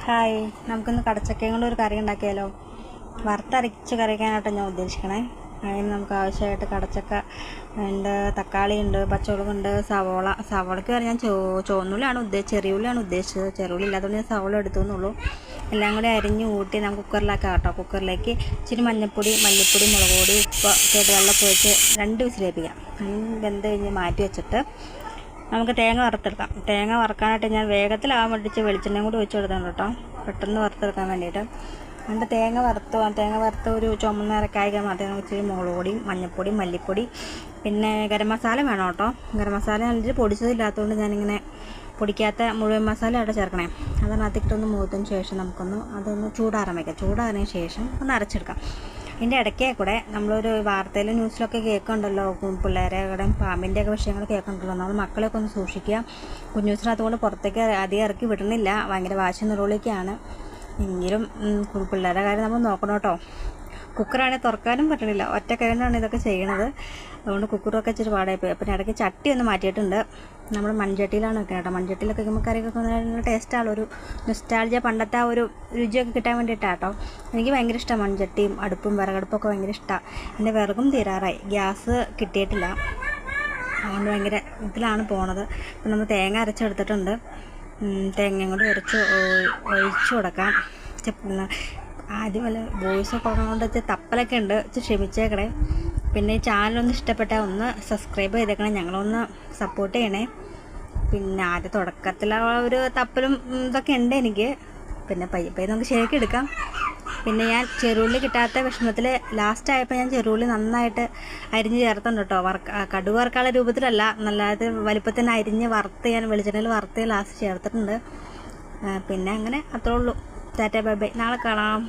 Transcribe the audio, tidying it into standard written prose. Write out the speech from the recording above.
Hi, നമുക്കിന്ന് കടച്ചക്കയും കൊണ്ട് ഒരു കറി ഉണ്ടാക്കിയാലോ. വറുത്തരച്ച് കറിക്കാനായിട്ട് ഞാൻ ഉദ്ദേശിക്കണേ. അതിന് നമുക്ക് ആവശ്യമായിട്ട് കടച്ചക്ക ഉണ്ട്, തക്കാളി ഉണ്ട്, പച്ചമുളകുണ്ട്, സവോളയ്ക്ക് വരെ ഞാൻ ചുവന്നുള്ളിയാണ് ചെറിയുള്ളിയാണ് ഉദ്ദേശിച്ചത്. ചെറിയുള്ളി ഇല്ലാത്തതുകൊണ്ട് ഞാൻ സവോള എടുത്തു എന്നുള്ളൂ. എല്ലാം കൂടി അരിഞ്ഞ് കൂട്ടി നമുക്ക് കുക്കറിലാക്കാം കേട്ടോ. കുക്കറിലേക്ക് ഇച്ചിരി മഞ്ഞൾപ്പൊടി, മല്ലിപ്പൊടി, മുളക് പൊടി, ഉപ്പ് ഒക്കെ വെള്ളമൊക്കെ ഒഴിച്ച് 2 വിസിലേൽപ്പിക്കാം. വെന്ത് കഴിഞ്ഞ് മാറ്റി വെച്ചിട്ട് നമുക്ക് തേങ്ങ വറുത്തെടുക്കാം. തേങ്ങ വറുക്കാനായിട്ട് ഞാൻ വേഗത്തിലാകാൻ വേണ്ടിയിട്ട് വെളിച്ചെണ്ണയും കൂടി ഒഴിച്ച് കൊടുക്കണം കേട്ടോ, പെട്ടെന്ന് വറുത്തെടുക്കാൻ വേണ്ടിയിട്ട്. എന്നിട്ട് തേങ്ങ വറുത്ത് ഒരു ചുമന്നരക്കായ്ക്കാൻ മാത്രമേ നമുക്ക് ഇച്ചിരി മുളക് പൊടിയും, മഞ്ഞൾപ്പൊടി, മല്ലിപ്പൊടി, പിന്നെ ഗരം മസാല വേണം കേട്ടോ. ഗരം മസാല എന്നിട്ട് പൊടിച്ചതില്ലാത്തതുകൊണ്ട് ഞാനിങ്ങനെ പൊടിക്കാത്ത മുഴുവൻ മസാല അവിടെ ചേർക്കണേ. അതിനകത്തിട്ടൊന്ന് മൂത്തതിന് ശേഷം അതൊന്ന് ചൂടാറാൻ വയ്ക്കാം. ചൂടാറിന് ശേഷം ഒന്ന് അരച്ചെടുക്കാം. ഇതിൻ്റെ ഇടയ്ക്കേ കൂടെ നമ്മളൊരു വാർത്തയിലും ന്യൂസിലൊക്കെ കേൾക്കുന്നുണ്ടല്ലോ, പിള്ളേരുടെ പാമ്പിൻ്റെയൊക്കെ വിഷയങ്ങൾ കേൾക്കുന്നുണ്ടല്ലോ. നമ്മൾ മക്കളെയൊക്കെ ഒന്ന് സൂക്ഷിക്കുക. കുഞ്ഞൂസിനകത്തുകൊണ്ട് പുറത്തേക്ക് അധികം ഇറക്കി വിടണില്ല, ഭയങ്കര വാശി നിറവിലേക്കാണ്. എങ്കിലും പിള്ളേരുടെ കാര്യം നമ്മൾ നോക്കണം കേട്ടോ. കുക്കറാണെങ്കിൽ തുറക്കാനും പറ്റണില്ല, ഒറ്റ കൈകൊണ്ടാണ് ഇതൊക്കെ ചെയ്യണത്. അതുകൊണ്ട് കുക്കറൊക്കെ ഇച്ചിരി പാടായിപ്പോയി. അപ്പം ഇടയ്ക്ക് ചട്ടി ഒന്ന് മാറ്റിയിട്ടുണ്ട്. നമ്മൾ മൺചട്ടിയിലാണ് വെക്കുക കേട്ടോ. മൺചട്ടിയിലൊക്കെ വയ്ക്കുമ്പോൾ കറിയൊക്കെ നല്ല ടേസ്റ്റാണ്. ഒരു നൊസ്റ്റാൾജിയ, പണ്ടത്തെ ആ ഒരു രുചിയൊക്കെ കിട്ടാൻ വേണ്ടിയിട്ടാണ് കേട്ടോ. എനിക്ക് ഭയങ്കര ഇഷ്ടമാണ് മൺചട്ടിയും അടുപ്പും വിറകടുപ്പൊക്കെ ഭയങ്കര ഇഷ്ടമാണ്. എൻ്റെ വിറകും തീരാറായി, ഗ്യാസ് കിട്ടിയിട്ടില്ല. അതുകൊണ്ട് ഭയങ്കര ഇതിലാണ് പോണത്. അപ്പം നമ്മൾ തേങ്ങ അരച്ചെടുത്തിട്ടുണ്ട്. തേങ്ങയും കൂടി ഒഴിച്ചു കൊടുക്കാം. ആദ്യം വല്ല വോയിസൊക്കെ ഉള്ളതുകൊണ്ട് തപ്പലൊക്കെ ഉണ്ട്, ക്ഷമിച്ചേക്കണേ. പിന്നെ ഈ ചാനലൊന്ന് ഇഷ്ടപ്പെട്ടാൽ ഒന്ന് സബ്സ്ക്രൈബ് ചെയ്തേക്കണേ, ഞങ്ങളൊന്ന് സപ്പോർട്ട് ചെയ്യണേ. പിന്നെ ആദ്യ തുടക്കത്തിലുള്ള ഒരു തപ്പലും ഇതൊക്കെ ഉണ്ട് എനിക്ക്. പിന്നെ പയ്യെ നമുക്ക് ശരിക്കും എടുക്കാം. പിന്നെ ഞാൻ ചെറുള്ളി കിട്ടാത്ത വിഷമത്തിൽ ലാസ്റ്റായപ്പോൾ ഞാൻ ചെറുള്ളി നന്നായിട്ട് അരിഞ്ഞ് ചേർത്തുണ്ട് കേട്ടോ. കടുക് വറുക്കാനുള്ള രൂപത്തിലല്ല, നല്ലത് വലുപ്പത്തിന് അരിഞ്ഞ് വറുത്ത് ഞാൻ വെളിച്ചെണ്ണയിൽ വറുത്ത് ലാസ്റ്റ് ചേർത്തിട്ടുണ്ട്. പിന്നെ അങ്ങനെ അത്രേ ഉള്ളൂ. ടാറ്റാ ബൈ ബൈ, നാളെ കാണാം.